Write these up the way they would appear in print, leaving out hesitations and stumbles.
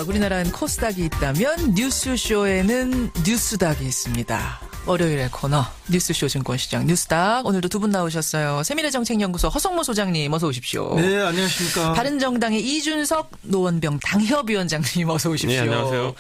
우리나라엔 코스닥이 있다면 뉴스쇼에는 뉴스닥이 있습니다. 월요일의 코너 뉴스쇼 증권시장 뉴스닥. 오늘도 두 분 나오셨어요. 세미래정책연구소 허성모 소장님 어서 오십시오. 네, 안녕하십니까. 바른정당의 이준석 노원병 당협위원장님 어서 오십시오. 네, 안녕하세요.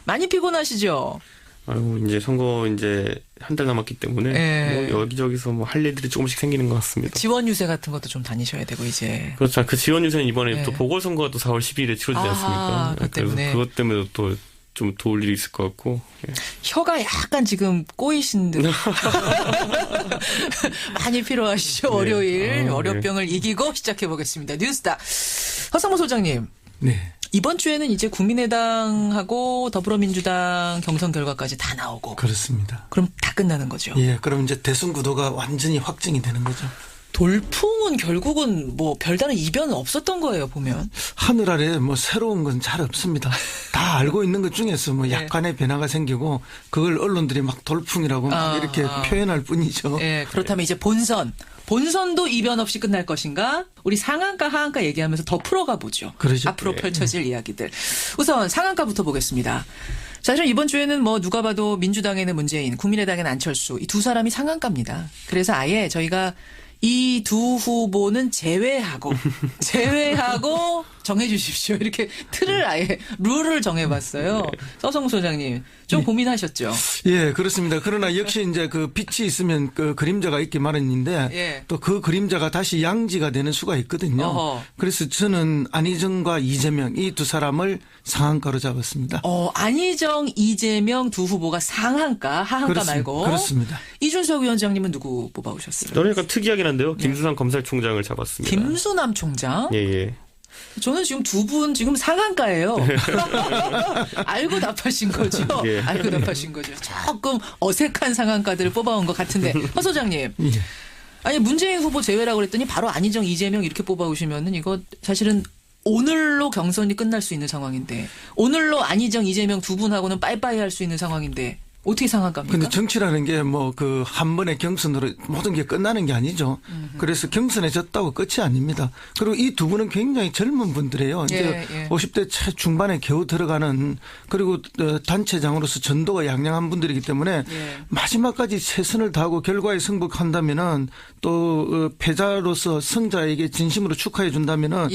많이 피곤하시죠? 아유, 이제 선거 이제 한 달 남았기 때문에 네. 뭐 여기저기서 뭐 할 일들이 조금씩 생기는 것 같습니다. 지원 유세 같은 것도 좀 다니셔야 되고 이제. 그렇죠. 그 지원 유세는 이번에 네. 또 보궐선거가 또 4월 12일에 치러지지 않습니까? 그것 때문에. 그래서 그것 때문에 또 좀 도울 일이 있을 것 같고. 예. 혀가 약간 지금 꼬이신 듯. 많이 필요하시죠? 네. 월요일. 네. 월요병을 이기고 시작해보겠습니다. 뉴스닥. 허성모 소장님. 네. 이번 주에는 이제 국민의당하고 더불어민주당 경선 결과까지 다 나오고. 그렇습니다. 그럼 다 끝나는 거죠? 예, 그럼 이제 대선 구도가 완전히 확정이 되는 거죠. 돌풍은 결국은 뭐 별다른 이변은 없었던 거예요, 보면. 하늘 아래 뭐 새로운 건 잘 없습니다. 다 알고 있는 것 중에서 뭐 약간의 변화가 생기고 그걸 언론들이 막 돌풍이라고 막 이렇게 표현할 뿐이죠. 예, 그렇다면 이제 본선도 이변 없이 끝날 것인가? 우리 상한가, 하한가 얘기하면서 더 풀어가 보죠. 그러죠. 앞으로 펼쳐질 이야기들. 우선 상한가부터 보겠습니다. 사실 이번 주에는 뭐 누가 봐도 민주당에는 문재인, 국민의당에는 안철수 이 두 사람이 상한가입니다. 그래서 아예 저희가 이 두 후보는 제외하고 정해 주십시오. 이렇게 틀을 아예 룰을 정해봤어요. 서성무 소장님 좀 고민하셨죠? 예, 그렇습니다. 그러나 역시 이제 그 빛이 있으면 그 그림자가 있기 마련인데 예. 또 그 그림자가 다시 양지가 되는 수가 있거든요. 어허. 그래서 저는 안희정과 이재명 이 두 사람을 상한가로 잡았습니다. 안희정, 이재명 두 후보가 상한가, 하한가 말고. 그렇습니다. 이준석 위원장님은 누구 뽑아오셨어요? 저는 약간 특이하긴 한데요. 김수남 검찰총장을 잡았습니다. 김수남 총장? 예. 저는 지금 두 분 지금 상한가예요. 알고 답하신 거죠? 예. 알고 답하신 거죠. 조금 어색한 상한가들을 뽑아온 것 같은데. 허 소장님. 예. 아니 문재인 후보 제외라고 그랬더니 바로 안희정, 이재명 이렇게 뽑아오시면은 이거 사실은 오늘로 경선이 끝날 수 있는 상황인데 오늘로 안희정, 이재명 두 분하고는 빠이빠이 할 수 있는 상황인데 어떻게 상한가입니까? 근데 정치라는 게 뭐 그 한 번의 경선으로 모든 게 끝나는 게 아니죠. 그래서 경선에 졌다고 끝이 아닙니다. 그리고 이 두 분은 굉장히 젊은 분들이에요. 이제 50대 중반에 겨우 들어가는 그리고 단체장으로서 전도가 양양한 분들이기 때문에 마지막까지 최선을 다하고 결과에 승복한다면은 또 패자로서 승자에게 진심으로 축하해 준다면은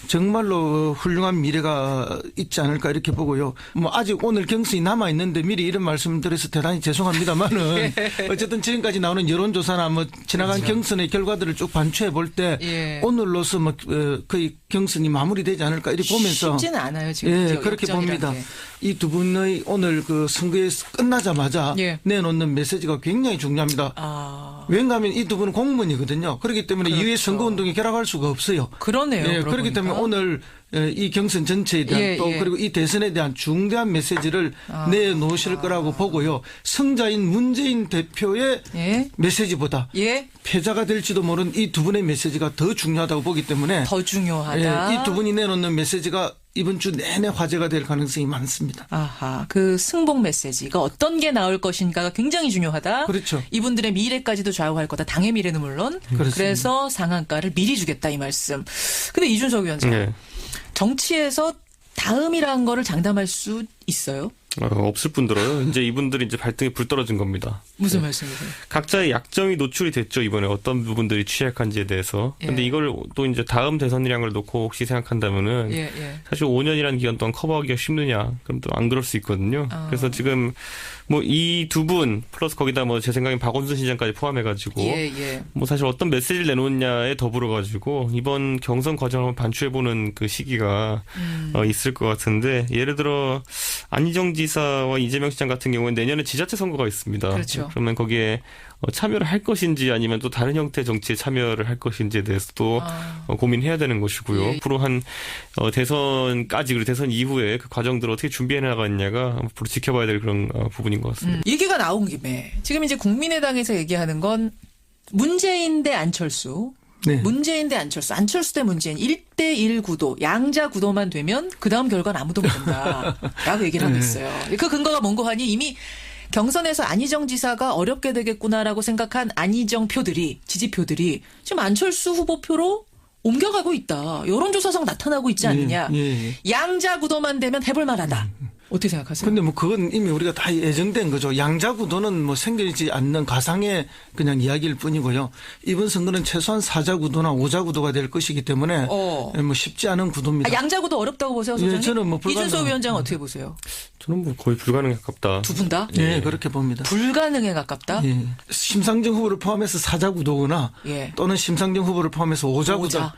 정말로 훌륭한 미래가 있지 않을까 이렇게 보고요. 뭐 아직 오늘 경선이 남아 있는데 미리 이런 말씀드려서 대단히 죄송합니다만은 어쨌든 지금까지 나오는 여론조사나 뭐 지나간 경선의 결과들을 쭉 반추해 볼 때 오늘로서 뭐 거의 경선이 마무리되지 않을까 이렇게 보면서 쉽지는 않아요 지금. 그렇게 봅니다. 이 두 분의 오늘 그 선거에 끝나자마자 내놓는 메시지가 굉장히 중요합니다. 왜냐하면 이 두 분은 공무원이거든요. 그렇기 때문에 이후에 선거운동에 결합할 수가 없어요. 그러네요. 그렇기 때문에 오늘 이 경선 전체에 대한 또 그리고 이 대선에 대한 중대한 메시지를 내놓으실 거라고 보고요. 승자인 문재인 대표의 메시지보다 패자가 될지도 모르는 이 두 분의 메시지가 더 중요하다고 보기 때문에 더 중요하다. 이 두 분이 내놓는 메시지가 이번 주 내내 화제가 될 가능성이 많습니다. 아하, 그 승복 메시지가 어떤 게 나올 것인가가 굉장히 중요하다. 그렇죠. 이분들의 미래까지도 좌우할 거다. 당의 미래는 물론. 그렇습니다. 그래서 상한가를 미리 주겠다 이 말씀. 근데 이준석 위원장, 정치에서 다음이라는 거를 장담할 수 있어요? 없을 뿐더러요. 이제 이분들이 이제 발등에 불 떨어진 겁니다. 무슨 말씀이세요? 각자의 약점이 노출이 됐죠. 이번에 어떤 부분들이 취약한지에 대해서. 근데 이걸 또 이제 다음 대선이라는 걸 놓고 혹시 생각한다면은 사실 5년이라는 기간 동안 커버하기가 쉽느냐? 그럼 또 안 그럴 수 있거든요. 그래서 지금 뭐 이 두 분 플러스 거기다 뭐 제 생각엔 박원순 시장까지 포함해가지고 뭐 사실 어떤 메시지를 내놓느냐에 더불어가지고 이번 경선 과정을 한번 반추해보는 그 시기가 있을 것 같은데 예를 들어 안희정 지사와 이재명 시장 같은 경우는 내년에 지자체 선거가 있습니다. 그렇죠. 그러면 거기에 참여를 할 것인지 아니면 또 다른 형태의 정치에 참여를 할 것인지에 대해서도 고민해야 되는 것이고요. 앞으로 한 대선까지 그리고 대선 이후에 그 과정들을 어떻게 준비해 나가느냐가 앞으로 지켜봐야 될 그런 부분인 것 같습니다. 얘기가 나온 김에 지금 이제 국민의당에서 얘기하는 건 문재인 대 안철수. 문재인 대 안철수 대 문재인 1대1 구도, 양자 구도만 되면 그 다음 결과는 아무도 모른다. 라고 얘기를 하고 있어요. 그 근거가 뭔고 하니 이미 경선에서 안희정 지사가 어렵게 되겠구나라고 생각한 안희정 표들이, 지지표들이 지금 안철수 후보 표로 옮겨가고 있다. 여론조사상 나타나고 있지 않느냐. 양자 구도만 되면 해볼 만하다. 어떻게 생각하세요? 근데 뭐 그건 이미 우리가 다 예정된 거죠. 양자 구도는 뭐 생기지 않는 가상의 그냥 이야기일 뿐이고요. 이번 선거는 최소한 4자 구도나 5자 구도가 될 것이기 때문에 뭐 쉽지 않은 구도입니다. 양자 구도 어렵다고 보세요, 소장님? 저는 뭐 이준석 위원장 어떻게 보세요? 저는 뭐 거의 불가능에 가깝다. 두 분 다? 네, 그렇게 봅니다. 불가능에 가깝다? 심상정 후보를 포함해서 4자 구도거나 또는 심상정 후보를 포함해서 5자 구도가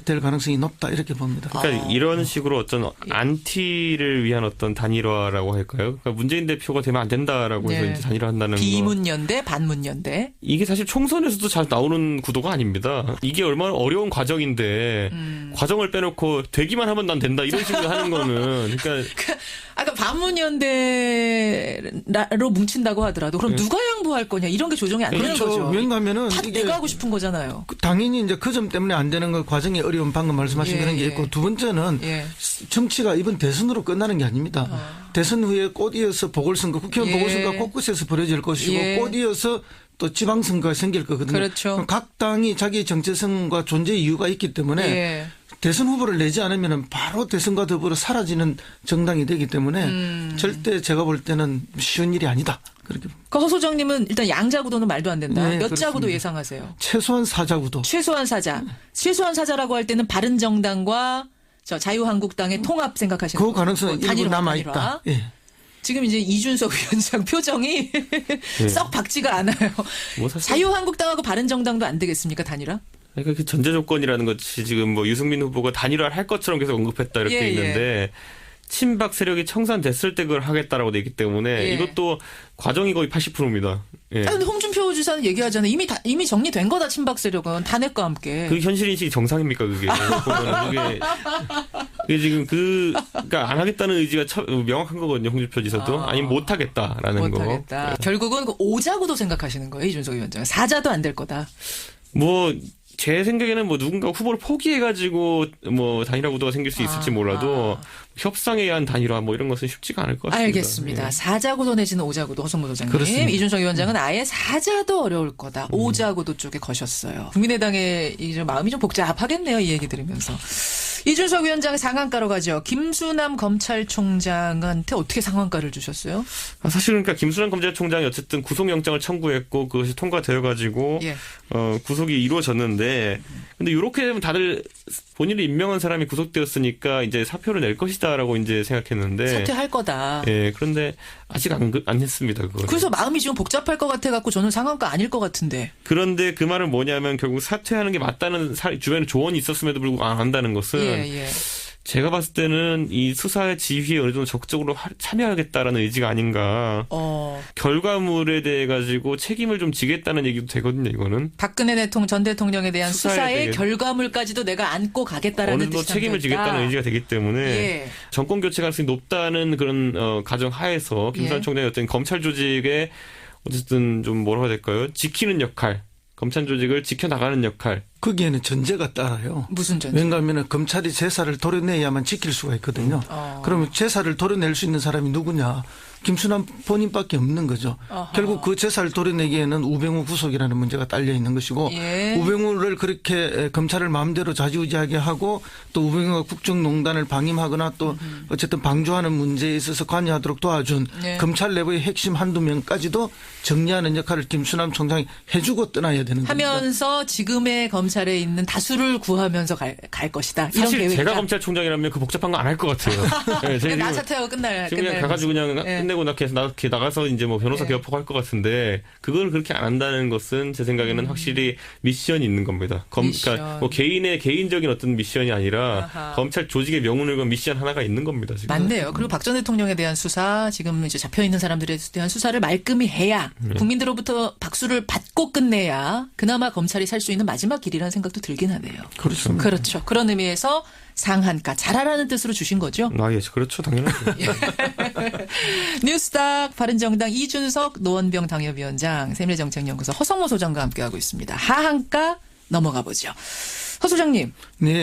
될 가능성이 높다 이렇게 봅니다. 그러니까 이런 식으로 어떤 안티를 위한 어떤 단일화라고 할까요? 그러니까 문재인 대표가 되면 안 된다라고 해서 이제 단일화한다는 거. 비문연대, 반문연대. 이게 사실 총선에서도 잘 나오는 구도가 아닙니다. 이게 얼마나 어려운 과정인데 과정을 빼놓고 되기만 하면 난 된다 이런 식으로 하는 거는 그러니까 아까 반문연대로 뭉친다고 하더라도 그럼 누가 양보할 거냐 이런 게 조정이 안 되는 거죠. 왜냐하면은 다 내가 하고 싶은 거잖아요. 당연히 이제 그 점 때문에 안 되는 건 과정이 어려운 방금 말씀하신 그런 게 있고 두 번째는 정치가 이번 대선으로 끝나는 게 아닙니다. 대선 후에 꽃이어서 보궐선거, 국회의원 보궐선거가 곳곳에서 벌어질 것이고 꽃이어서 또 지방선거가 생길 거거든요. 그렇죠. 각 당이 자기 정체성과 존재 이유가 있기 때문에 대선 후보를 내지 않으면 바로 대선과 더불어 사라지는 정당이 되기 때문에 절대 제가 볼 때는 쉬운 일이 아니다. 그렇게. 허 소장님은 일단 양자 구도는 말도 안 된다. 몇 그렇습니다. 자 구도 예상하세요? 최소한 4자 구도. 최소한 4자. 최소한 4자라고 할 때는 바른정당과 자유한국당의 통합 생각하시는 그 가능성은 일부 남아있다. 지금 이제 이준석 위원장 표정이 썩 박지가 않아요. 뭐 자유한국당하고 바른정당도 안 되겠습니까, 단일화? 그러니까 그 전제 조건이라는 것이 지금 뭐 유승민 후보가 단일화를 할 것처럼 계속 언급했다 이렇게 돼 있는데 친박 세력이 청산됐을 때 그걸 하겠다라고 돼 있기 때문에 이것도 과정이 거의 80%입니다. 근데 홍준표 지사는 얘기하잖아요. 이미 정리된 거다, 친박 세력은. 탄핵과 함께. 그 현실 인식이 정상입니까, 그게? 그게 지금 그러니까 안 하겠다는 의지가 명확한 거거든요, 홍준표 지사도. 아니면 못 하겠다라는 거. 못하겠다. 결국은 그 5자구도 생각하시는 거예요, 이준석 위원장. 4자도 안 될 거다. 뭐 제 생각에는 뭐 누군가 후보를 포기해가지고 뭐 단일화 구도가 생길 수 있을지 몰라도 협상에 의한 단일화 뭐 이런 것은 쉽지가 않을 것 같습니다. 알겠습니다. 4자 구도 내지는 5자 구도 허성무 소장님. 그렇습니다. 이준석 위원장은 아예 4자도 어려울 거다. 5자 구도 쪽에 거셨어요. 국민의당의 이제 마음이 좀 복잡하겠네요. 이 얘기 들으면서. 이준석 위원장의 상한가로 가죠. 김수남 검찰총장한테 어떻게 상한가를 주셨어요? 사실 그러니까 김수남 검찰총장이 어쨌든 구속영장을 청구했고 그것이 통과되어가지고 구속이 이루어졌는데 근데 이렇게 되면 다들 본인을 임명한 사람이 구속되었으니까 이제 사표를 낼 것이다라고 이제 생각했는데 사퇴할 거다. 그런데 아직 안 했습니다. 그걸. 그래서 마음이 지금 복잡할 것 같아갖고 저는 상한가 아닐 것 같은데. 그런데 그 말은 뭐냐면 결국 사퇴하는 게 맞다는 주변에 조언이 있었음에도 불구하고 안 한다는 것은 제가 봤을 때는 이 수사의 지휘에 어느 정도 적극적으로 참여하겠다라는 의지가 아닌가. 결과물에 대해 가지고 책임을 좀 지겠다는 얘기도 되거든요. 이거는. 박근혜 전 대통령에 대한 수사의 결과물까지도 내가 안고 가겠다라는 어느 정도 책임을 지겠다는 의지가 되기 때문에 정권 교체 가능성이 높다는 그런 가정 하에서 김수남 총장이 어떤 검찰 조직에 어쨌든 좀 뭐라고 해야 될까요? 지키는 역할. 검찰 조직을 지켜나가는 역할. 거기에는 전제가 따라요. 무슨 전제? 왜냐하면 검찰이 제사를 도려내야만 지킬 수가 있거든요. 그러면 제사를 도려낼 수 있는 사람이 누구냐? 김수남 본인밖에 없는 거죠. 결국 그 제사를 도려내기에는 우병우 구속이라는 문제가 딸려 있는 것이고 우병우를 그렇게 검찰을 마음대로 좌지우지하게 하고 또 우병우가 국정농단을 방임하거나 또 어쨌든 방조하는 문제에 있어서 관여하도록 도와준 검찰 내부의 핵심 한두 명까지도 정리하는 역할을 김수남 총장이 해주고 떠나야 되는 겁니다. 하면서 지금의 검찰에 있는 다수를 구하면서 갈 것이다. 이런 사실 계획이다. 제가 검찰총장이라면 그 복잡한 거 안 할 것 같아요. 나 사퇴하고 끝날. 지금 그냥 가가지고 그냥 끝내고 나가서 이제 뭐 변호사 개업하고 할 것 같은데 그걸 그렇게 안 한다는 것은 제 생각에는 확실히 미션이 있는 겁니다. 그러니까 뭐 개인적인 어떤 미션이 아니라 검찰 조직의 명운을 건 미션 하나가 있는 겁니다. 지금. 맞네요. 그리고 박 전 대통령에 대한 수사, 지금 이제 잡혀 있는 사람들에 대한 수사를 말끔히 해야 국민들로부터 박수를 받고 끝내야 그나마 검찰이 살 수 있는 마지막 길이라는 생각도 들긴 하네요. 그렇습니다. 그렇죠. 그런 의미에서 상한가 잘하라는 뜻으로 주신 거죠? 그렇죠. 당연하죠. 뉴스닥 바른정당 이준석 노원병 당협위원장 세밀정책연구소 허성모 소장과 함께하고 있습니다. 하한가 넘어가 보죠. 허 소장님.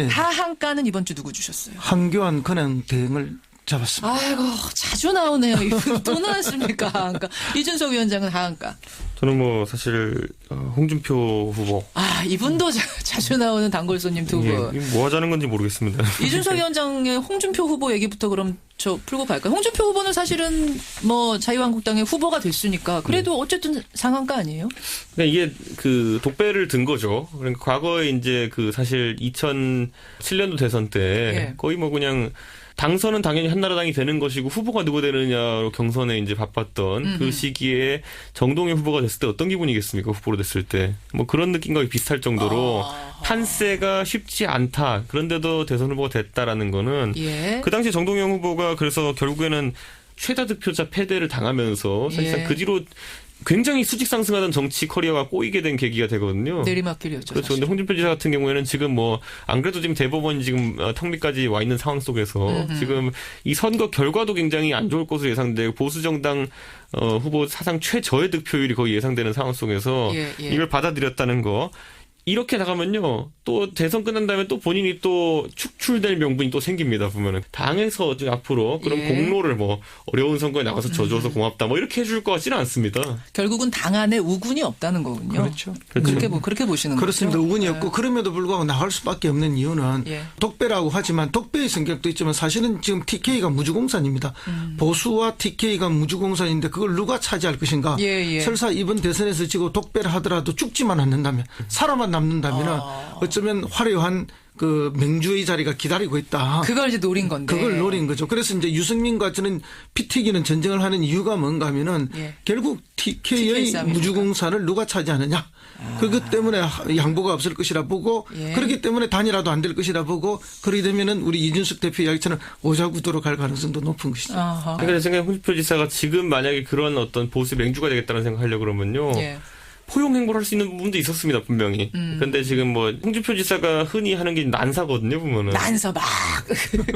하한가는 이번 주 누구 주셨어요? 한교안 근행 대행을 잡았습니다. 아이고 자주 나오네요. 이분 또 나왔습니까? 하한가. 이준석 위원장은 하한가. 저는 뭐 사실 홍준표 후보. 이분도 자주 나오는 단골 손님 두 분. 뭐 하자는 건지 모르겠습니다. 이준석 위원장의 홍준표 후보 얘기부터 그럼 저 풀고 갈까요? 홍준표 후보는 사실은 뭐 자유한국당의 후보가 됐으니까 그래도 어쨌든 상한가 아니에요? 그러니까 이게 그 독배를 든 거죠. 그러니까 과거에 이제 그 사실 2007년도 대선 때 거의 뭐 그냥 당선은 당연히 한나라당이 되는 것이고 후보가 누구 되느냐로 경선에 이제 바빴던 그 시기에 정동영 후보가 됐을 때 어떤 기분이겠습니까? 후보로 됐을 때. 뭐 그런 느낌과 비슷할 정도로 판세가 쉽지 않다. 그런데도 대선 후보가 됐다라는 거는 그 당시 정동영 후보가 그래서 결국에는 최다 득표자 패배를 당하면서 사실상 그 뒤로 굉장히 수직 상승하던 정치 커리어가 꼬이게 된 계기가 되거든요. 내리막길이었죠. 그렇죠. 근데 홍준표 지사 같은 경우에는 지금 뭐 안 그래도 지금 대법원이 지금 턱밑까지 와 있는 상황 속에서 지금 이 선거 결과도 굉장히 안 좋을 것으로 예상되고 보수 정당 후보 사상 최저의 득표율이 거의 예상되는 상황 속에서 이걸 받아들였다는 거. 이렇게 나가면요, 또 대선 끝난 다음에 또 본인이 또 축출될 명분이 또 생깁니다, 보면은. 당에서 앞으로 그런 공로를 뭐, 어려운 선거에 나가서 져줘서 고맙다, 뭐, 이렇게 해줄 것 같지는 않습니다. 결국은 당 안에 우군이 없다는 거군요. 그렇죠. 그렇게 보시는 그렇습니다. 거죠. 우군이 없고, 그럼에도 불구하고 나갈 수밖에 없는 이유는 독배라고 하지만, 독배의 성격도 있지만, 사실은 지금 TK가 무주공산입니다. 보수와 TK가 무주공산인데, 그걸 누가 차지할 것인가. 설사 이번 대선에서 지금 독배를 하더라도 죽지만 않는다면, 사람만 남는다면 어쩌면 화려한 그 맹주의 자리가 기다리고 있다. 그걸 이제 노린 건데. 그걸 노린 거죠. 그래서 이제 유승민과 저는 피 튀기는 전쟁을 하는 이유가 뭔가 하면은 결국 TK의 무주공산을 누가 차지하느냐. 그것 때문에 양보가 없을 것이라 보고 그렇기 때문에 단일화도 안 될 것이라 보고 그러게 되면은 우리 이준석 대표 이야기처럼 오자구도로 갈 가능성도 높은 것이죠. 그러니까 생각에 홍준표 지사가 지금 만약에 그런 어떤 보수 맹주가 되겠다는 생각하려고 그러면요. 포용 행보를 할 수 있는 부분도 있었습니다, 분명히. 그런데 지금 뭐 홍준표 지사가 흔히 하는 게 난사거든요, 보면은. 난사 막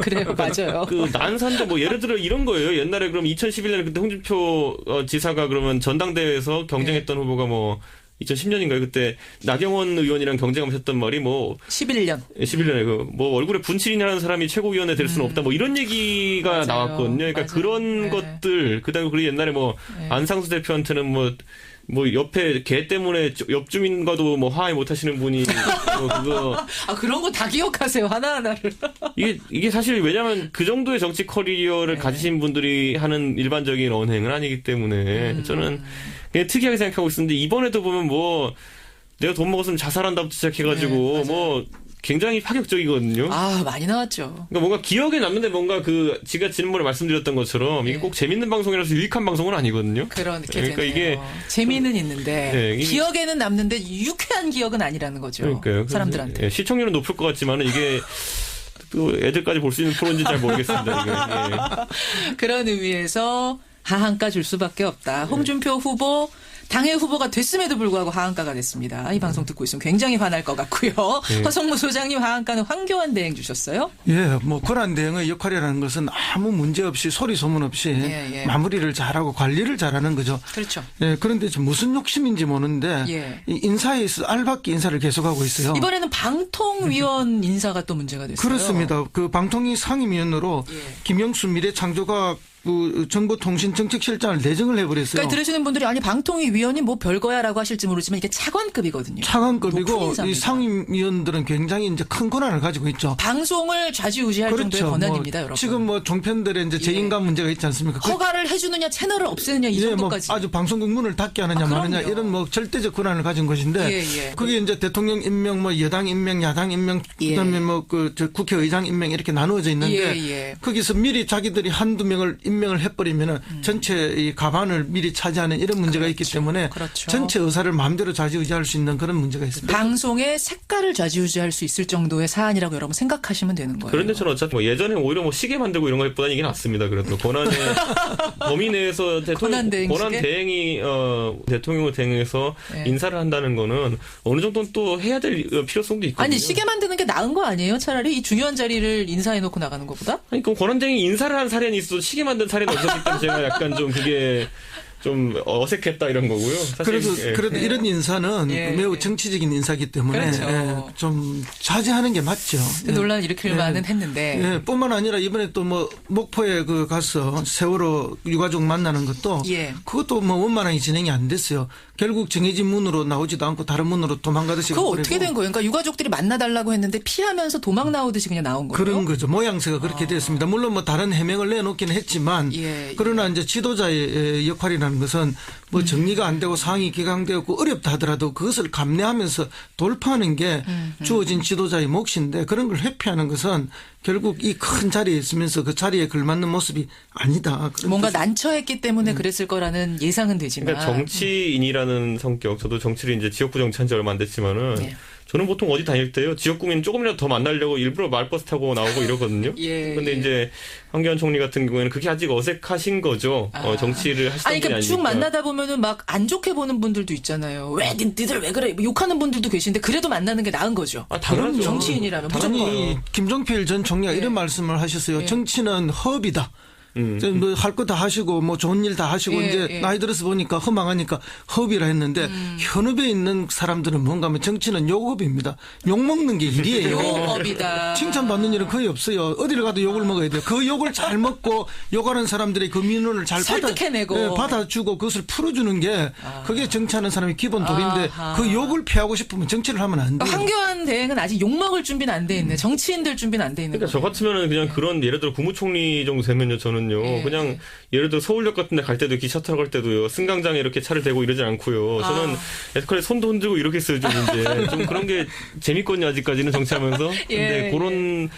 그래요, 맞아요. 그 난사인데 뭐 예를 들어 이런 거예요. 옛날에 그럼 2011년에 그때 홍준표 지사가 그러면 전당대회에서 경쟁했던 후보가 뭐 2010년인가요? 그때 나경원 의원이랑 경쟁하셨던 말이 뭐 11년에 그 뭐 얼굴에 분칠이라는 사람이 최고위원에 될 수는 없다. 뭐 이런 얘기가 맞아요. 나왔거든요. 그러니까 그런 것들 그다음에 그리고 옛날에 뭐 안상수 대표한테는 뭐 옆에 개 때문에 옆 주민과도 뭐 화해 못 하시는 분이 그거 그런 거 다 기억하세요, 하나하나를. 이게 사실 왜냐면 그 정도의 정치 커리어를 가지신 분들이 하는 일반적인 언행은 아니기 때문에 저는 그냥 특이하게 생각하고 있었는데 이번에도 보면 뭐 내가 돈 먹었으면 자살한다부터 시작해가지고 뭐 굉장히 파격적이거든요. 많이 나왔죠. 그러니까 뭔가 기억에 남는데 뭔가 제가 지난번에 말씀드렸던 것처럼 이게 꼭 재밌는 방송이라서 유익한 방송은 아니거든요. 그러니까 이게 재미는 있는데 기억에는 남는데 유쾌한 기억은 아니라는 거죠. 그러니까요. 사람들한테. 시청률은 높을 것 같지만은 이게 또 애들까지 볼 수 있는 프로인지 잘 모르겠습니다. 이게. 그런 의미에서 하한가 줄 수밖에 없다. 홍준표 후보 당의 후보가 됐음에도 불구하고 하한가가 됐습니다. 이 방송 듣고 있으면 굉장히 화날 것 같고요. 허성무 소장님 하한가는 황교안 대행 주셨어요? 뭐 권한 대행의 역할이라는 것은 아무 문제 없이 소리 소문 없이 마무리를 잘하고 관리를 잘하는 거죠. 그렇죠. 그런데 무슨 욕심인지 모르는데 인사에 있어 알박기 인사를 계속하고 있어요. 이번에는 방통위원 인사가 또 문제가 됐어요. 그렇습니다. 그 방통위 상임위원으로 김영수 미래창조과학 정보통신정책실장을 내정을 해버렸어요. 그러니까 들으시는 분들이 아니 방통위 위원이 뭐 별거야라고 하실지 모르지만 이게 차관급이거든요. 차관급이고 이 상임위원들은 굉장히 이제 큰 권한을 가지고 있죠. 방송을 좌지우지할 정도의 권한입니다, 여러분. 지금 뭐 종편들의 이제 재인감 문제가 있지 않습니까? 허가를 해주느냐, 채널을 없애느냐 이 정도까지. 뭐 아주 방송국 문을 닫게 하느냐 마느냐 이런 뭐 절대적 권한을 가진 것인데 그게 이제 대통령 임명, 뭐 여당 임명, 야당 임명, 그다음에 뭐 그 국회의장 임명 이렇게 나누어져 있는데 거기서 미리 자기들이 한두 명을 임명을 해버리면은 전체 이 가반을 미리 차지하는 이런 문제가 있기 때문에 전체 의사를 마음대로 좌지우지할 수 있는 그런 문제가 있습니다. 방송의 색깔을 좌지우지할 수 있을 정도의 사안이라고 여러분 생각하시면 되는 거예요. 그런데 저는 어차피 뭐 예전에 오히려 뭐 시계 만들고 이런 것보다는 이게 낫습니다. 그래도 권한의 범위 내에서 권한 대행이 대통령을 대행해서 인사를 한다는 거는 어느 정도는 또 해야 될 필요성도 있거든요. 아니 시계 만드는 게 나은 거 아니에요? 차라리 이 중요한 자리를 인사해놓고 나가는 것보다? 아니 그럼 권한 대행이 인사를 한 사례는 있어도 시계 만든 사례는 없었기 때문에 제가 약간 좀 그게 좀 어색했다 이런 거고요. 사실 그래도 이런 인사는 매우 정치적인 인사이기 때문에 그렇죠. 좀 자제하는 게 맞죠. 논란을 일으킬 만은 했는데. 뿐만 아니라 이번에 또 뭐 목포에 가서 세월호 유가족 만나는 것도 그것도 뭐 원만하게 진행이 안 됐어요. 결국 정해진 문으로 나오지도 않고 다른 문으로 도망가듯이. 그거 어떻게 된 거예요? 그러니까 유가족들이 만나달라고 했는데 피하면서 도망 나오듯이 그냥 나온 거예요? 그런 거죠. 모양새가 그렇게 됐습니다. 물론 뭐 다른 해명을 내놓기는 했지만 그러나 이제 지도자의 역할이라는 것은 뭐 정리가 안 되고 상황이 기강되었고 어렵다 하더라도 그것을 감내하면서 돌파하는 게 주어진 지도자의 몫인데 그런 걸 회피하는 것은 결국 이 큰 자리에 있으면서 그 자리에 걸맞는 모습이 아니다. 뭔가 난처했기 때문에 그랬을 거라는 예상은 되지만. 그러니까 정치인이라는 성격, 저도 정치를 이제 지역구 정치한 지 얼마 안 됐지만은 저는 보통 어디 다닐 때요. 지역구민 조금이라도 더 만나려고 일부러 마을버스 타고 나오고 이러거든요. 근데 이제 황교안 총리 같은 경우에는 그게 아직 어색하신 거죠. 정치를 하시던 분이 그러니까 쭉 아니니까. 만나다 보면은 막 안 좋게 보는 분들도 있잖아요. 왜 니들 왜 그래? 욕하는 분들도 계신데 그래도 만나는 게 나은 거죠. 당연하죠. 정치인이라면 무조건. 김종필 전 총리가 이런 말씀을 하셨어요. 정치는 허업이다. 뭐 할 거 다 하시고 뭐 좋은 일 다 하시고 이제 나이 들어서 보니까 허망하니까 허업이라 했는데 현업에 있는 사람들은 뭔가 하면 정치는 욕업입니다. 욕 먹는 게 일이에요. 욕업이다. 칭찬받는 일은 거의 없어요. 어디를 가도 욕을 먹어야 돼요. 그 욕을 잘 먹고 욕하는 사람들의 그 민원을 잘 설득해내고 받아주고 그것을 풀어주는 게 그게 정치하는 사람의 기본 도리인데 그 욕을 피하고 싶으면 정치를 하면 안 돼요. 황교안 대행은 아직 욕 먹을 준비는 안 돼 있네. 정치인들 준비는 안 돼 있는 그러니까 저 같으면은 그냥 그런 예를 들어 국무총리 정도 되면요 저는 그냥 예를 들어 서울역 같은 데 갈 때도 기차 타러 갈 때도요. 승강장에 이렇게 차를 대고 이러지 않고요. 저는 에스컬레이터 손도 흔들고 이렇게 써요. 좀 이제 좀 그런 게 재밌거든요. 아직까지는 정치하면서. 근데 그런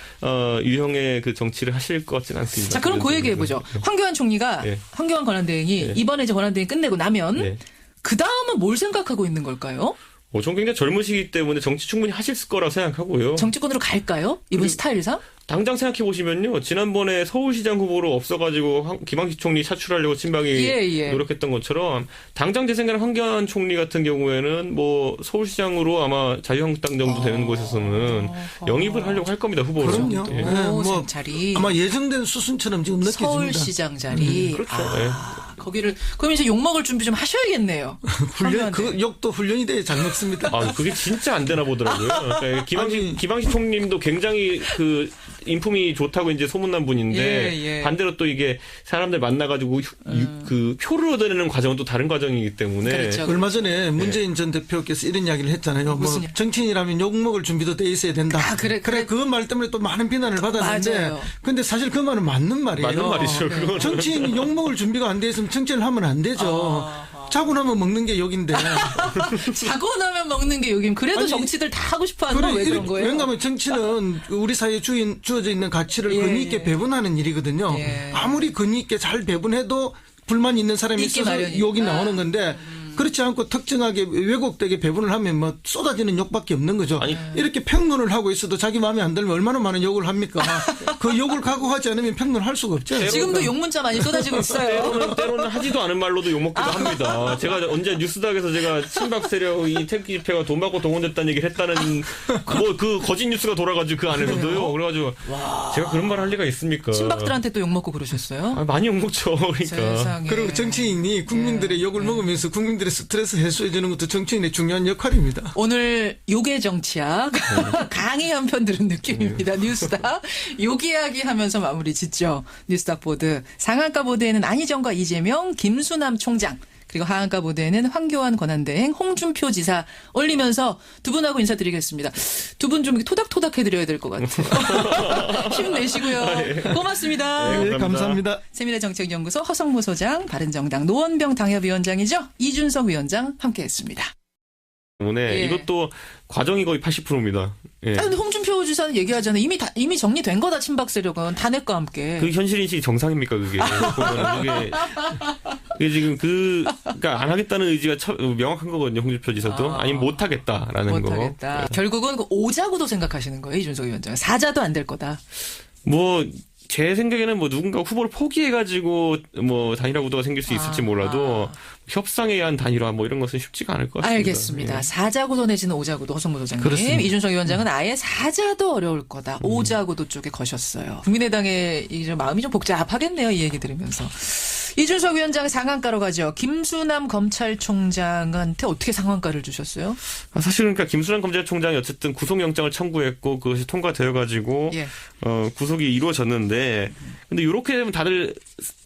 유형의 그 정치를 하실 것 같지는 않습니다. 자, 그럼 그 얘기 해보죠. 황교안 총리가 황교안 권한대행이 이번에 이제 권한대행 끝내고 나면 그 다음은 뭘 생각하고 있는 걸까요? 전 굉장히 젊으시기 때문에 정치 충분히 하실 거라고 생각하고요. 정치권으로 갈까요? 이분 스타일상? 당장 생각해 보시면요. 지난번에 서울시장 후보로 없어가지고 김항식 총리 차출하려고 친박이 노력했던 것처럼 당장 제 생각에는 황교안 총리 같은 경우에는 뭐 서울시장으로 아마 자유한국당 정도 되는 곳에서는 영입을 하려고 할 겁니다. 후보로. 그럼요. 뭐 자리. 아마 예정된 수순처럼 지금 느껴집니다. 서울시장 자리. 그렇죠. 거기를 그럼 이제 욕 먹을 준비 좀 하셔야겠네요. 그 욕도 훈련이 돼야 잘 먹습니다. 그게 진짜 안 되나 보더라고요. 그러니까 김항식 총님도 굉장히 그 인품이 좋다고 이제 소문난 분인데 반대로 또 이게 사람들 만나가지고 그 표를 얻어내는 과정은 또 다른 과정이기 때문에 그렇죠. 얼마 전에 문재인 전 대표께서 이런 이야기를 했잖아요. 뭐 정치인이라면 욕 먹을 준비도 돼 있어야 된다. 그래 그 말 때문에 또 많은 비난을 받았는데 근데 사실 그 말은 맞는 말이에요. 맞는 말이죠. 정치인이 욕 먹을 준비가 안 돼 있으면 정치를 하면 안 되죠. 자고 나면 먹는 게 욕인데. 자고 나면 먹는 게 욕이면 그래도 정치들 다 하고 싶어 하는 건 왜 그런 거예요? 왜냐하면 정치는 우리 사회에 주어져 있는 가치를 건의 있게 배분하는 일이거든요. 아무리 건의 있게 잘 배분해도 불만이 있는 사람이 있어서 욕이 나오는 건데 그렇지 않고 특정하게 왜곡되게 배분을 하면 뭐 쏟아지는 욕밖에 없는 거죠. 이렇게 평론을 하고 있어도 자기 마음에 안 들면 얼마나 많은 욕을 합니까? 그 욕을 각오하지 않으면 평론할 수가 없죠. 지금도 욕 문자 많이 쏟아지고 있어요. 때로는 하지도 않은 말로도 욕먹기도 합니다. 제가 언제 뉴스닥에서 제가 친박 세력이 태극기 집회가 돈 받고 동원됐다는 얘기를 했다는 뭐 그 거짓 뉴스가 돌아가지고 그 안에서도요. 그래가지고 제가 그런 말 할 리가 있습니까? 친박들한테 또 욕먹고 그러셨어요? 많이 욕먹죠. 그러니까. 세상에. 그리고 정치인이 국민들의 욕을 먹으면서 국민들의 스트레스 해소해 주는 것도 정치인의 중요한 역할입니다. 오늘 욕의 정치학 강의 한 편 들은 느낌입니다. 뉴스닥 욕 이야기 하면서 마무리 짓죠. 뉴스닥 보드 상한가 보드에는 안희정과 이재명, 김수남 총장 그리고 하한가 보드에는 황교안 권한대행, 홍준표 지사 올리면서 두 분하고 인사드리겠습니다. 두 분 좀 토닥토닥 해드려야 될 것 같아요. 힘내시고요. 고맙습니다. 네, 감사합니다. 세미래 정책연구소 허성무 소장, 바른정당 노원병 당협위원장이죠. 이준석 위원장 함께했습니다. 때문에 이것도 과정이 거의 80%입니다. 근데 홍준표 지사는 얘기하잖아요. 이미 정리된 거다. 친박 세력은 탄핵과 함께. 그 현실 인식이 정상입니까 그게? 그게 지금 그러니까 안 하겠다는 의지가 명확한 거거든요. 홍준표 지사도 아니면 못 하겠다라는 거. 결국은 그 오자구도 생각하시는 거예요, 이준석 위원장. 사자도 안 될 거다. 제 생각에는 누군가 후보를 포기해가지고 단일화 구도가 생길 수 있을지 몰라도 협상에 의한 단일화 이런 것은 쉽지가 않을 것 같습니다. 알겠습니다. 사자구도 내지는 오자구도 허성무 소장님. 그렇습니다. 이준석 위원장은 아예 사자도 어려울 거다. 오자구도 쪽에 거셨어요. 국민의당의 이제 마음이 좀 복잡하겠네요. 이 얘기 들으면서. 이준석 위원장 상한가로 가죠. 김수남 검찰총장한테 어떻게 상한가를 주셨어요? 사실은 그러니까 김수남 검찰총장이 어쨌든 구속영장을 청구했고 그것이 통과되어가지고 예. 구속이 이루어졌는데 근데 이렇게 되면 다들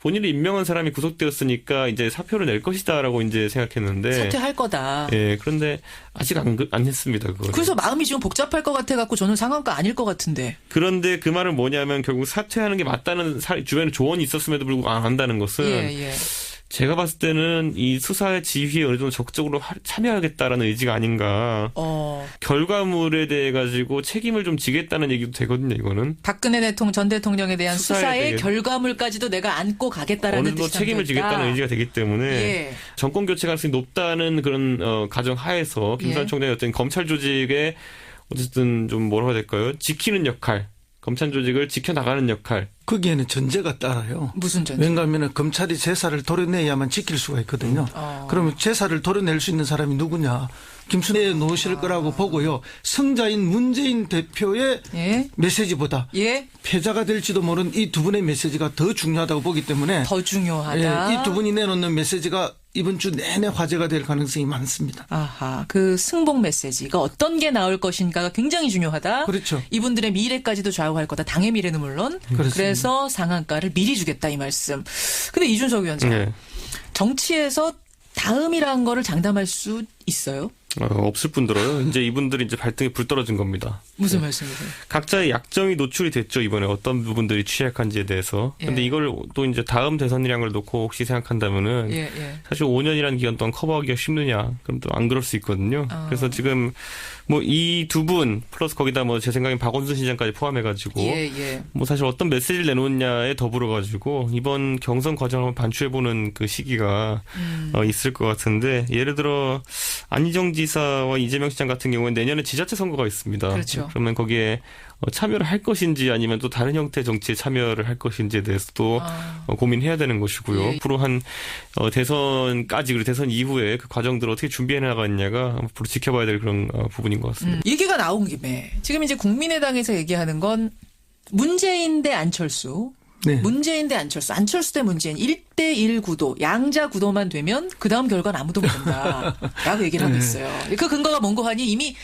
본인이 임명한 사람이 구속되었으니까 이제 사표를 낼 것이다라고 이제 생각했는데 사퇴할 거다. 예, 그런데 아직 안 했습니다. 그걸. 그래서 마음이 지금 복잡할 것 같아갖고 저는 상한가 아닐 것 같은데. 그런데 그 말은 뭐냐면 결국 사퇴하는 게 맞다는 주변에 조언이 있었음에도 불구하고 안 한다는 것은 예. 제가 봤을 때는 이 수사의 지휘에 어느 정도 적극적으로 참여하겠다라는 의지가 아닌가. 결과물에 대해 가지고 책임을 좀 지겠다는 얘기도 되거든요. 이거는. 박근혜 전 대통령에 대한 수사의 결과물까지도 내가 안고 가겠다라는 어느 정도 책임을 지겠다는 의지가 되기 때문에 정권 교체 가능성이 높다는 그런 가정 하에서 김수남 총장의 어떤 검찰 조직의 어쨌든 좀 뭐라고 해야 될까요? 지키는 역할. 검찰 조직을 지켜나가는 역할. 거기에는 전제가 따라요. 무슨 전제? 왜냐하면 검찰이 제사를 도려내야만 지킬 수가 있거든요. 그러면 제사를 도려낼 수 있는 사람이 누구냐. 김수남에 놓으실 거라고 보고요. 승자인 문재인 대표의 메시지보다 패자가 될지도 모르는 이 두 분의 메시지가 더 중요하다고 보기 때문에 더 중요하다. 이 두 분이 내놓는 메시지가 이번 주 내내 화제가 될 가능성이 많습니다. 아하, 그 승복 메시지가 어떤 게 나올 것인가가 굉장히 중요하다. 그렇죠. 이분들의 미래까지도 좌우할 거다. 당의 미래는 물론. 그렇습니다. 그래서 상한가를 미리 주겠다 이 말씀. 근데 이준석 위원장, 정치에서 다음이라는 거를 장담할 수 있어요? 없을 뿐더러요. 이제 이분들이 이제 발등에 불 떨어진 겁니다. 무슨 말씀이세요? 각자의 약점이 노출이 됐죠. 이번에 어떤 부분들이 취약한지에 대해서. 근데 이걸 또 이제 다음 대선이랑을 놓고 혹시 생각한다면은 사실 5년이라는 기간 동안 커버하기가 쉽느냐. 그럼 또 안 그럴 수 있거든요. 그래서 지금 뭐 이 두 분 플러스 거기다 뭐 제 생각엔 박원순 시장까지 포함해가지고 뭐 사실 어떤 메시지를 내놓느냐에 더불어가지고 이번 경선 과정을 반추해보는 그 시기가 있을 것 같은데 예를 들어 안희정 지사와 이재명 시장 같은 경우는 내년에 지자체 선거가 있습니다. 그렇죠. 그러면 거기에 참여를 할 것인지 아니면 또 다른 형태의 정치에 참여를 할 것인지에 대해서도 고민해야 되는 것이고요. 앞으로 한 대선까지 그리고 대선 이후에 그 과정들을 어떻게 준비해 나가느냐가 앞으로 지켜봐야 될 그런 부분인 것 같습니다. 얘기가 나온 김에 지금 이제 국민의당에서 얘기하는 건 문재인 대 안철수. 문재인 대 안철수, 안철수 대 문재인 1대1 구도, 양자 구도만 되면 그 다음 결과는 아무도 모른다라고 얘기를 하고 있어요. 그 근거가 뭔고 하니 이미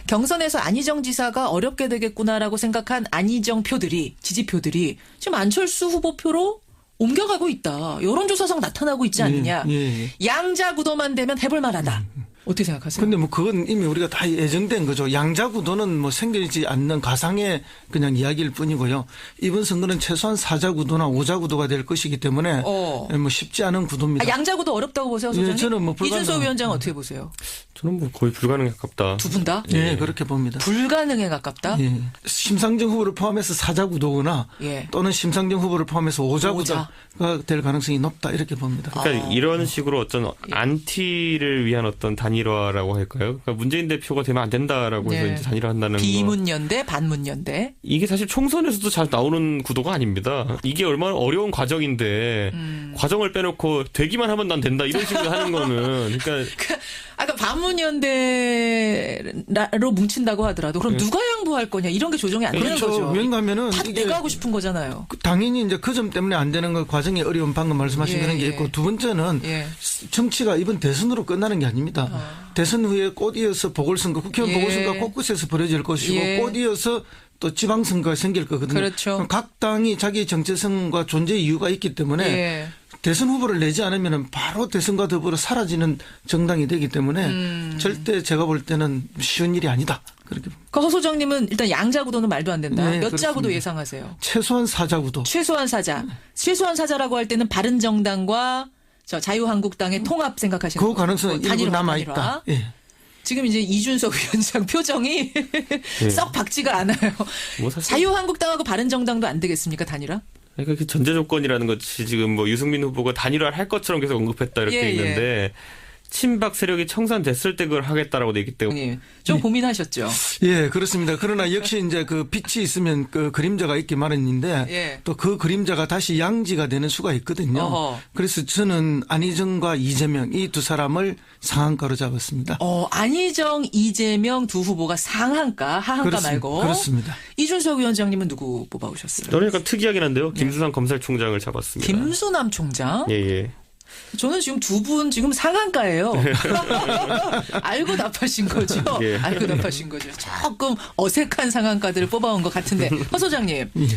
경선에서 안희정 지사가 어렵게 되겠구나라고 생각한 안희정 표들이, 지지표들이 지금 안철수 후보 표로 옮겨가고 있다. 여론조사상 나타나고 있지 않느냐. 양자 구도만 되면 해볼 만하다. 어떻게 생각하세요? 근데 뭐 그건 이미 우리가 다 예정된 거죠. 양자구도는 뭐 생기지 않는 가상의 그냥 이야기일 뿐이고요. 이번 선거는 최소한 4자구도나 5자구도가 될 것이기 때문에 뭐 쉽지 않은 구도입니다. 양자구도 어렵다고 보세요, 소장님? 저는 뭐 이준석 위원장은 어떻게 보세요? 저는 뭐 거의 불가능에 가깝다. 두 분 다? 네, 그렇게 봅니다. 불가능에 가깝다? 심상정 후보를 포함해서 4자구도거나 또는 심상정 후보를 포함해서 5자구도가 될 가능성이 높다 이렇게 봅니다. 그러니까 이런 식으로 어떤 안티를 위한 어떤 단일화라고 할까요? 그러니까 문재인 대표가 되면 안 된다라고 해서 이제 단일화한다는 비문연대, 반문연대. 이게 사실 총선에서도 잘 나오는 구도가 아닙니다. 이게 얼마나 어려운 과정인데 과정을 빼놓고 되기만 하면 난 된다 이런 식으로 하는 거는 그러니까 아까 반문연대로 뭉친다고 하더라도 그럼 누가 양보할 거냐 이런 게 조정이 안 되는 거죠. 왜냐하면은 다 내가 하고 싶은 거잖아요. 당연히 이제 그 점 때문에 안 되는 거 과정이 어려운 방금 말씀하신 그런 게 있고 두 번째는 정치가 이번 대선으로 끝나는 게 아닙니다. 대선 후에 꽃이어서 보궐선거, 국회의원 보궐선거가 곳곳에서 벌어질 것이고 꽃이어서 또 지방선거가 생길 거거든요. 그렇죠. 각 당이 자기 정체성과 존재 이유가 있기 때문에 대선 후보를 내지 않으면 바로 대선과 더불어 사라지는 정당이 되기 때문에 절대 제가 볼 때는 쉬운 일이 아니다. 그렇게. 허 소장님은 일단 양자구도는 말도 안 된다. 몇 그렇습니다. 자구도 예상하세요? 최소한 4자구도. 최소한 4자. 최소한 4자라고 할 때는 바른정당과 자유한국당의 통합 생각하시는 그 가능성은 일부 남아있다. 지금 이제 이준석 위원장 표정이 썩 박지가 않아요. 뭐 사실 자유한국당하고 바른정당도 안 되겠습니까, 단일화? 그러니까 그 전제 조건이라는 것이 지금 뭐 유승민 후보가 단일화를 할 것처럼 계속 언급했다 이렇게 있는데 친박 세력이 청산됐을 때 그걸 하겠다라고 돼 있기 때문에 좀 고민하셨죠. 예, 그렇습니다. 그러나 역시 이제 그 빛이 있으면 그 그림자가 있기 마련인데 또 그 그림자가 다시 양지가 되는 수가 있거든요. 그래서 저는 안희정과 이재명 이 두 사람을 상한가로 잡았습니다. 안희정, 이재명 두 후보가 상한가, 하한가 말고. 그렇습니다. 이준석 위원장님은 누구 뽑아오셨어요? 저는 약간 특이하긴 한데요. 김수남 검찰총장을 잡았습니다. 김수남 총장? 예. 저는 지금 두 분 지금 상한가예요. 알고 답하신 거죠? 예. 알고 답하신 거죠. 조금 어색한 상한가들을 뽑아온 것 같은데. 허 소장님. 예.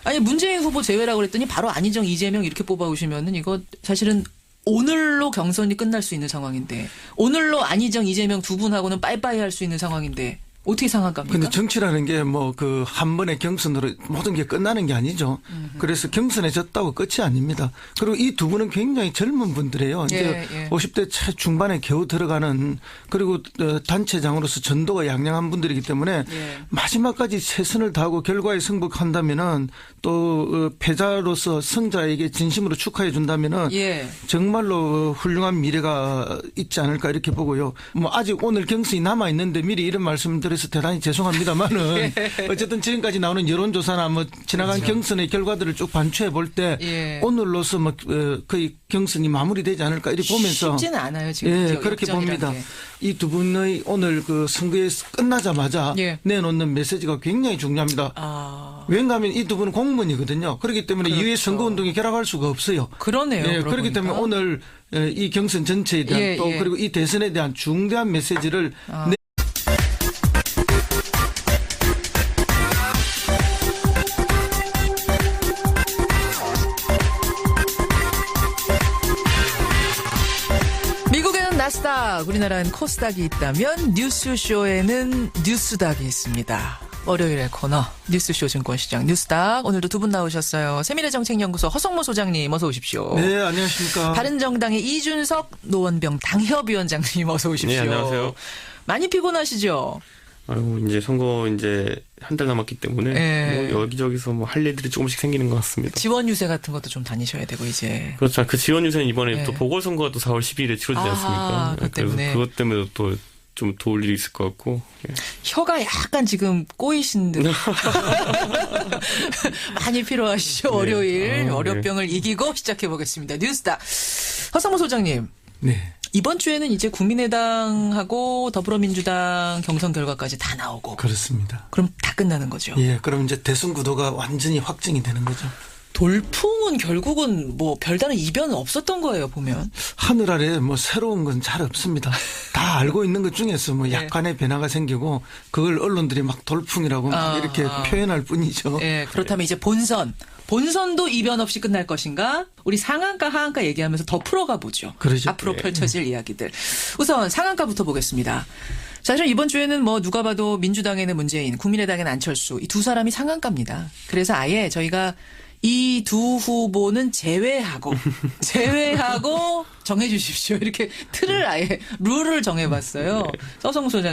아니 문재인 후보 제외라고 그랬더니 바로 안희정, 이재명 이렇게 뽑아오시면은 이거 사실은 오늘로 경선이 끝날 수 있는 상황인데 오늘로 안희정, 이재명 두 분하고는 빠이빠이 할 수 있는 상황인데 어떻게 상한가입니까? 근데 정치라는 게 뭐 그 한 번의 경선으로 모든 게 끝나는 게 아니죠. 그래서 경선에 졌다고 끝이 아닙니다. 그리고 이 두 분은 굉장히 젊은 분들이에요. 이제 50대 중반에 겨우 들어가는 그리고 단체장으로서 전도가 양양한 분들이기 때문에 마지막까지 최선을 다하고 결과에 승복한다면은 또 패자로서 승자에게 진심으로 축하해 준다면은 정말로 훌륭한 미래가 있지 않을까 이렇게 보고요. 뭐 아직 오늘 경선이 남아 있는데 미리 이런 말씀드려서 대단히 죄송합니다만은 어쨌든 지금까지 나오는 여론조사나 뭐 지나간 경선의 결과들을 쭉 반추해 볼 때 오늘로서 뭐 거의 경선이 마무리되지 않을까 이렇게 보면서 쉽지는 않아요 지금. 그렇게 봅니다. 이 두 분의 오늘 그 선거에 끝나자마자 내놓는 메시지가 굉장히 중요합니다. 왜냐하면 이 두 분은 공무원이거든요. 그렇기 때문에 이후에 선거운동에 결합할 수가 없어요. 그러네요. 그렇기 때문에 오늘 이 경선 전체에 대한 또 그리고 이 대선에 대한 중대한 메시지를 나스닥, 우리나라는 코스닥이 있다면 뉴스쇼에는 뉴스닥이 있습니다. 월요일의 코너 뉴스쇼 증권시장 뉴스닥 오늘도 두 분 나오셨어요. 세미래정책연구소 허성모 소장님 어서 오십시오. 네, 안녕하십니까. 바른정당의 이준석 노원병 당협위원장님 어서 오십시오. 네, 안녕하세요. 많이 피곤하시죠? 아이고 이제 선거 이제 한 달 남았기 때문에 뭐 여기저기서 뭐 할 일들이 조금씩 생기는 것 같습니다. 지원 유세 같은 것도 좀 다니셔야 되고 이제. 그렇죠. 그 지원 유세는 이번에 또 보궐선거가 또 4월 12일에 치러지지 않습니까? 그래서 그것 때문에 또 좀 도울 일이 있을 것 같고. 혀가 약간 지금 꼬이신 듯. 많이 필요하시죠. 월요일 월요병을 이기고 시작해 보겠습니다. 뉴스닥 허성모 소장님. 네. 이번 주에는 이제 국민의당하고 더불어민주당 경선 결과까지 다 나오고. 그렇습니다. 그럼 다 끝나는 거죠. 예, 그럼 이제 대선 구도가 완전히 확정이 되는 거죠. 돌풍은 결국은 뭐 별다른 이변은 없었던 거예요, 보면. 하늘 아래 뭐 새로운 건 잘 없습니다. 다 알고 있는 것 중에서 뭐 약간의 변화가 생기고 그걸 언론들이 막 돌풍이라고 막 이렇게 표현할 뿐이죠. 그렇다면 이제 본선도 이변 없이 끝날 것인가? 우리 상한가, 하한가 얘기하면서 더 풀어가 보죠. 그러죠. 앞으로 펼쳐질 이야기들. 우선 상한가부터 보겠습니다. 사실 이번 주에는 뭐 누가 봐도 민주당에는 문재인, 국민의당에는 안철수 이 두 사람이 상한가입니다. 그래서 아예 저희가 이 두 후보는 제외하고 정해 주십시오. 이렇게 틀을 아예 룰을 정해봤어요. 서성무 소장.